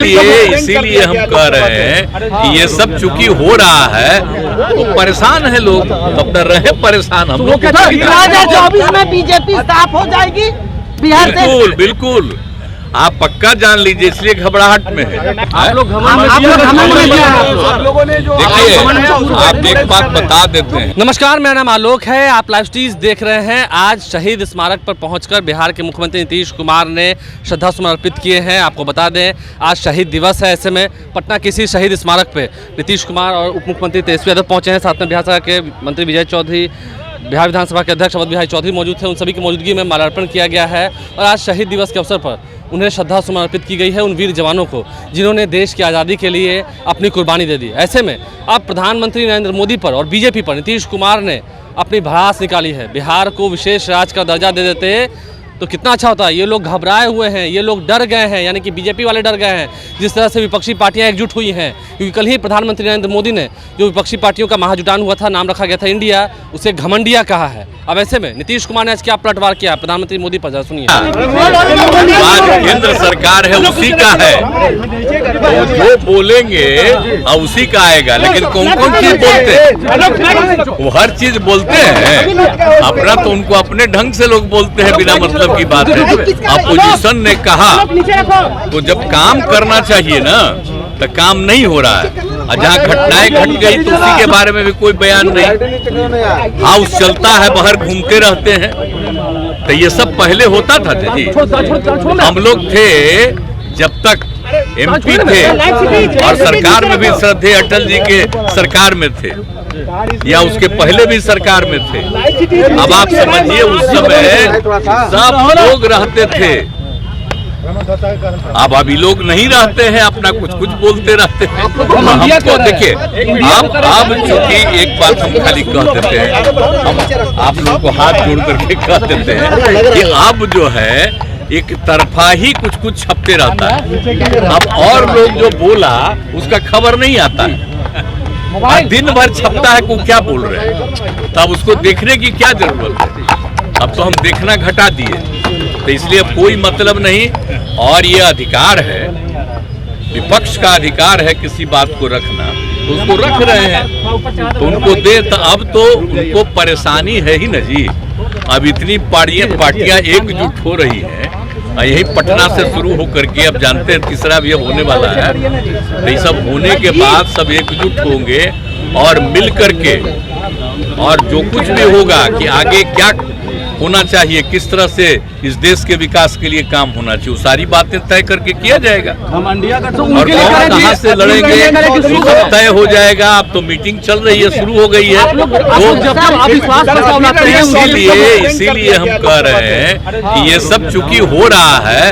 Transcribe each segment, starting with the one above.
इसीलिए हम कह रहे हैं कि ये सब चूंकि हो रहा है तो परेशान है लोग, तब न रहे परेशान हम लोग। 2024 में बीजेपी साफ हो जाएगी बिहार से। बिल्कुल बिल्कुल, आप पक्का जान लीजिए, इसलिए घबराहट में है। आप लोग देखिए, आप एक बात बता देते हैं। नमस्कार, मेरा नाम आलोक है, आप लाइव स्ट्रीज देख रहे हैं। आज शहीद स्मारक पर पहुंचकर बिहार के मुख्यमंत्री नीतीश कुमार ने श्रद्धा सुमन अर्पित किए हैं। आपको बता दें, आज शहीद दिवस है। ऐसे में पटना के इसी शहीद स्मारक पे नीतीश कुमार और उप मुख्यमंत्री तेजस्वी यादव पहुंचे हैं। साथ में बिहार सरकार के मंत्री विजय चौधरी, बिहार विधानसभा के अध्यक्ष अवध बिहारी चौधरी मौजूद थे। उन सभी की मौजूदगी में माल्यार्पण किया गया है और आज शहीद दिवस के अवसर पर उन्हें श्रद्धा सुमन अर्पित की गई है, उन वीर जवानों को जिन्होंने देश की आज़ादी के लिए अपनी कुर्बानी दे दी। ऐसे में अब प्रधानमंत्री नरेंद्र मोदी पर और बीजेपी पर नीतीश कुमार ने अपनी भड़ास निकाली है। बिहार को विशेष राज्य का दर्जा दे देते तो कितना अच्छा होता। ये लोग घबराए हुए हैं, ये लोग डर गए हैं, यानी कि बीजेपी वाले डर गए हैं जिस तरह से विपक्षी पार्टियां एकजुट हुई हैं। क्योंकि कल ही प्रधानमंत्री नरेंद्र मोदी ने जो विपक्षी पार्टियों का महाजुटान हुआ था, नाम रखा गया था इंडिया, उसे घमंडिया कहा है। अब ऐसे में नीतीश कुमार ने आज क्या पलटवार किया प्रधानमंत्री मोदी पर, सुनिए। आज केंद्र सरकार है, उसी का है, जो बोलेंगे उसी का आएगा। लेकिन कौन कौन चीज बोलते हैं? वो हर चीज बोलते हैं अपना, तो उनको अपने ढंग से लोग बोलते हैं, बिना मतलब की बात है। अपोजिशन ने कहा तो जब काम करना चाहिए ना, तो काम नहीं हो रहा है। और जहाँ घटनाएं घट गई तो उसी के बारे में भी कोई बयान नहीं। हाउस चलता है, बाहर घूमते रहते हैं। तो ये सब पहले होता था जी। हम लोग थे जब तक एमपी थे और सरकार में भी थे, अटल जी के सरकार में थे या उसके पहले भी सरकार में थे। अब आप समझिए, उस समय सब लोग रहते थे। अब अभी लोग नहीं रहते हैं, अपना कुछ कुछ बोलते रहते हैं। हमको देखिए, अब चूंकि एक बात हम खाली कह देते हैं, हम आप लोगों को हाथ जोड़ करके कह देते हैं कि अब जो है एक तरफा ही कुछ कुछ छपते रहता है। अब और लोग जो बोला उसका खबर नहीं आता है। दिन भर छपता है को क्या बोल रहे हैं, तब उसको देखने की क्या जरूरत है। अब तो हम देखना घटा दिए, तो इसलिए कोई मतलब नहीं। और ये अधिकार है, विपक्ष का अधिकार है किसी बात को रखना, तो उसको रख रहे हैं, तो उनको दे। तो अब तो उनको परेशानी है ही न जी। अब इतनी पार्टियां एकजुट हो रही हैं, यही पटना से शुरू होकर के अब जानते हैं तीसरा भी अब होने वाला है। तो ये सब होने के बाद सब एकजुट होंगे और मिल करके, और जो कुछ भी होगा कि आगे क्या होना चाहिए, किस तरह से इस देश के विकास के लिए काम होना चाहिए, वो सारी बातें तय करके किया जाएगा। और कहाँ से लड़ेंगे वो सब तय हो जाएगा। अब तो मीटिंग चल रही है, शुरू हो गई है। इसीलिए हम कह रहे हैं कि ये सब चूंकि हो रहा है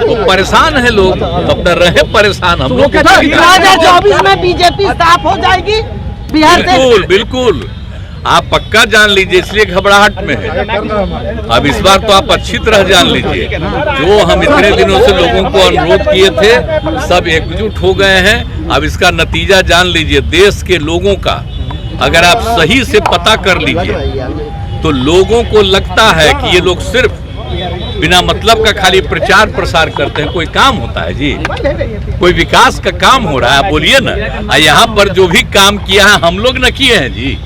तो परेशान है लोग, तब न रहे परेशान हम लोग। 2024 में बीजेपी साफ हो जाएगी बिहार से। बिल्कुल बिल्कुल, आप पक्का जान लीजिए, इसलिए घबराहट में है। अब इस बार तो आप अच्छी तरह जान लीजिए, जो हम इतने दिनों से लोगों को अनुरोध किए थे, सब एकजुट हो गए हैं। अब इसका नतीजा जान लीजिए, देश के लोगों का अगर आप सही से पता कर लीजिए तो लोगों को लगता है कि ये लोग सिर्फ बिना मतलब का खाली प्रचार प्रसार करते हैं। कोई काम होता है जी, कोई विकास का काम हो रहा है, बोलिए ना। यहाँ पर जो भी काम किया है हम लोग न किए हैं जी,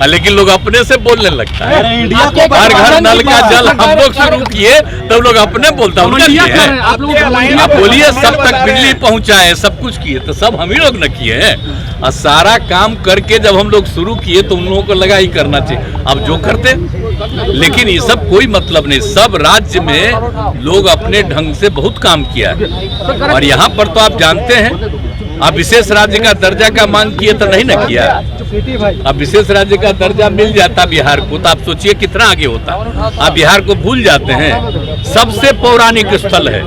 लेकिन लोग अपने से बोलने लगता है। हर घर नल का जल हम लोग शुरू किए, तब लोग अपने बोलता है। आप बोलिए, सब तक बिजली पहुंचाए, सब कुछ किए, तो सब हम ही लोग न किए हैं। और सारा काम करके जब हम लोग शुरू किए तो उन लोगों को लगा ही करना चाहिए, अब जो करते। लेकिन ये सब कोई मतलब नहीं। सब राज्य में लोग अपने ढंग से बहुत काम किया है। और यहाँ पर तो आप जानते हैं, अब विशेष राज्य का दर्जा का मांग किए तो नहीं ना किया। अब विशेष राज्य का दर्जा मिल जाता बिहार को, तो आप सोचिए कितना आगे होता। आप बिहार को भूल जाते हैं, सबसे पौराणिक स्थल है,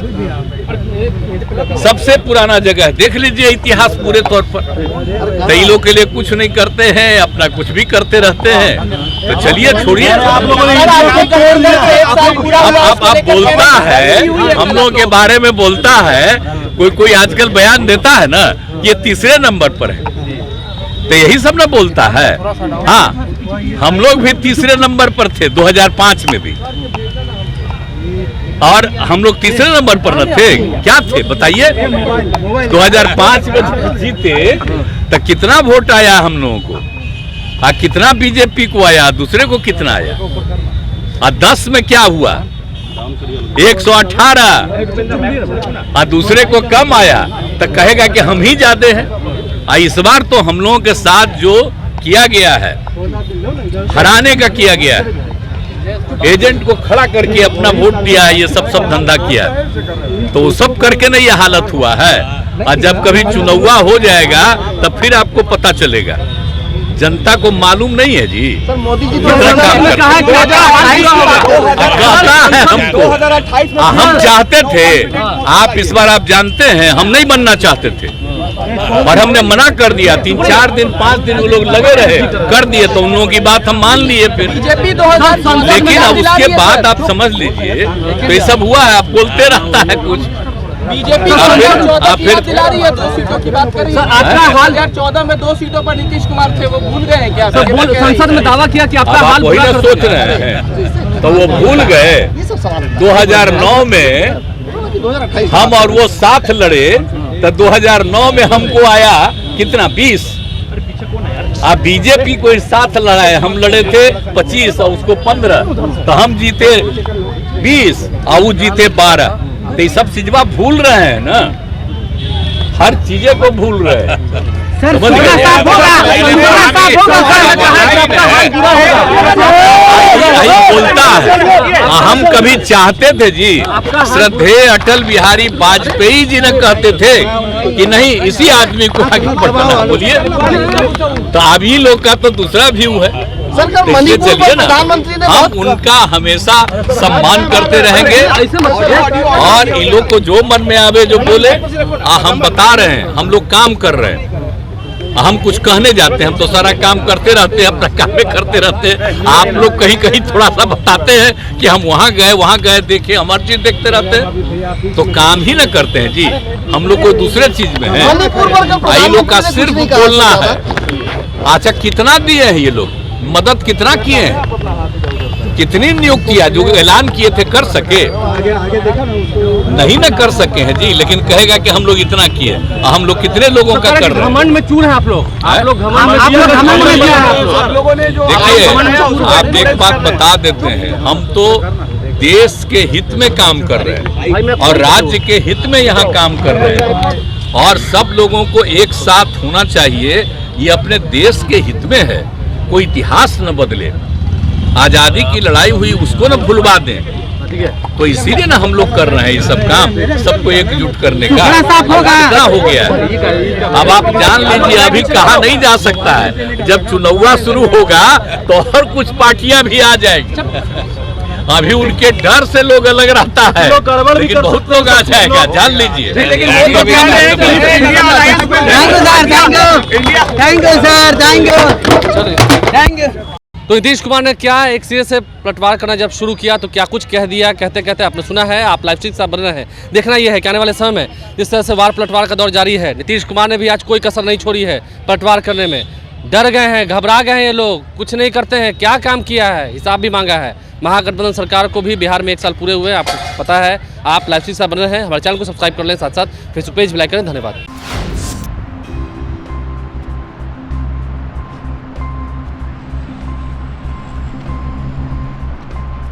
सबसे पुराना जगह है। देख लीजिए इतिहास पूरे तौर पर। कई लोग के लिए कुछ नहीं करते हैं, अपना कुछ भी करते रहते हैं। तो चलिए छोड़िए, आप बोलता है, हम लोगों के बारे में बोलता है, कोई आजकल बयान देता है ना, ये तीसरे नंबर पर है, तो यही सब ना बोलता है। हाँ, हम लोग भी तीसरे नंबर पर थे 2005 में भी, और हम लोग तीसरे नंबर पर न थे, क्या थे बताइए। 2005 में जीते तो कितना वोट आया हम लोगों को, कितना बीजेपी को आया, दूसरे को कितना आया। और 10 में क्या हुआ, 118, और दूसरे को कम आया तो कहेगा कि हम ही ज्यादा हैं। इस बार तो हम लोगों के साथ जो किया गया है, हराने का किया गया है, एजेंट को खड़ा करके अपना वोट दिया है, ये सब धंधा किया है, तो वो सब करके नहीं ये हालत हुआ है। और जब कभी चुनाव हो जाएगा तब फिर आपको पता चलेगा, जनता को मालूम नहीं है जी। सर मोदी जी कहता है हमको, हम चाहते थे, आप इस बार आप जानते हैं हम नहीं बनना चाहते थे और हमने मना कर दिया। 3-4 दिन 5 दिन वो लोग लगे रहे, कर दिए तो उन लोगों की बात हम मान लिए फिर। लेकिन अब उसके बाद आप समझ लीजिए तो ये सब हुआ है, आप बोलते रहता है कुछ। बीजेपी दिला रही है 2 सीटों की बात कर रही है। 2014 में 2 सीटों पर नीतीश कुमार थे, वो भूल गए हैं क्या? संसद में दावा किया कि आपका हाल वही ना सोच रहे हैं, तो वो भूल गए। 2009 में हम और वो साथ लड़े तो 2009 में हमको आया कितना 20, अब बीजेपी को साथ लड़ाए, हम लड़े थे 25 और उसको 15, तो हम जीते 20 और वो जीते 12। तो ये सब चीजवा भूल रहे हैं ना, हर चीजें को भूल रहे हैं। बोलता है हम कभी चाहते थे जी, श्रद्धेय अटल बिहारी वाजपेयी जी ने कहते थे कि नहीं इसी आदमी को आगे बढ़ाना। बोलिए, तो अभी लोग का तो दूसरा व्यू है। चलिए ना, हम उनका हमेशा सम्मान करते रहेंगे और इन लोग को जो मन में आवे जो बोले, हम बता रहे हैं हम लोग काम कर रहे हैं। हम कुछ कहने जाते हैं, हम तो सारा काम करते रहते हैं, अपना काम में करते रहते हैं। आप लोग कहीं कहीं थोड़ा सा बताते हैं कि हम वहाँ गए देखिए, हमारी चीज देखते रहते हैं, तो काम ही ना करते हैं जी। हम लोग को दूसरे चीज में है, ये लोग का सिर्फ बोलना है। अच्छा कितना दिए हैं ये लोग, मदद कितना किए हैं, कितनी नियुक्तियां जो ऐलान किए थे कर सके, नहीं ना कर सके हैं जी। लेकिन कहेगा कि हम लोग इतना किए, हम लोग कितने लोगों का कर रहे हैं। घमंड में चूर हैं आप लोग, देखिए आप एक बात बता देते हैं, हम तो देश के हित में काम कर रहे हैं और राज्य के हित में यहाँ काम कर रहे हैं और सब लोगों को एक साथ होना चाहिए। ये अपने देश के हित में है, कोई इतिहास न बदले, आजादी की लड़ाई हुई उसको न भुलवा दें। तो इसीलिए ना हम लोग कर रहे हैं ये सब काम, सबको एकजुट करने का। कितना हो गया है, अब आप जान लीजिए अभी कहा नहीं जा सकता है। जब चुनाव शुरू होगा तो और कुछ पार्टियां भी आ जाएंगी। अभी उनके डर से लोग अलग रहता है, लेकिन बहुत लोग आ जाएगा, जान लीजिए। Thank you. तो नीतीश कुमार ने क्या एक सिरे से पलटवार करना जब शुरू किया तो क्या कुछ कह दिया, कहते कहते आपने सुना है। आप लाइव स्ट्रीम से बन रहे हैं, देखना यह है कि आने वाले समय में जिस तरह से वार पलटवार का दौर जारी है, नीतीश कुमार ने भी आज कोई कसर नहीं छोड़ी है पलटवार करने में। डर गए हैं, घबरा गए हैं, ये लोग कुछ नहीं करते हैं, क्या काम किया है, हिसाब भी मांगा है। महागठबंधन सरकार को भी बिहार में 1 साल पूरे हुए, आपको पता है। आप लाइव स्ट्रीम से बन रहे हैं, हमारे चैनल को सब्सक्राइब कर लें, साथ साथ फेसबुक पेज भी लाइक करें। धन्यवाद।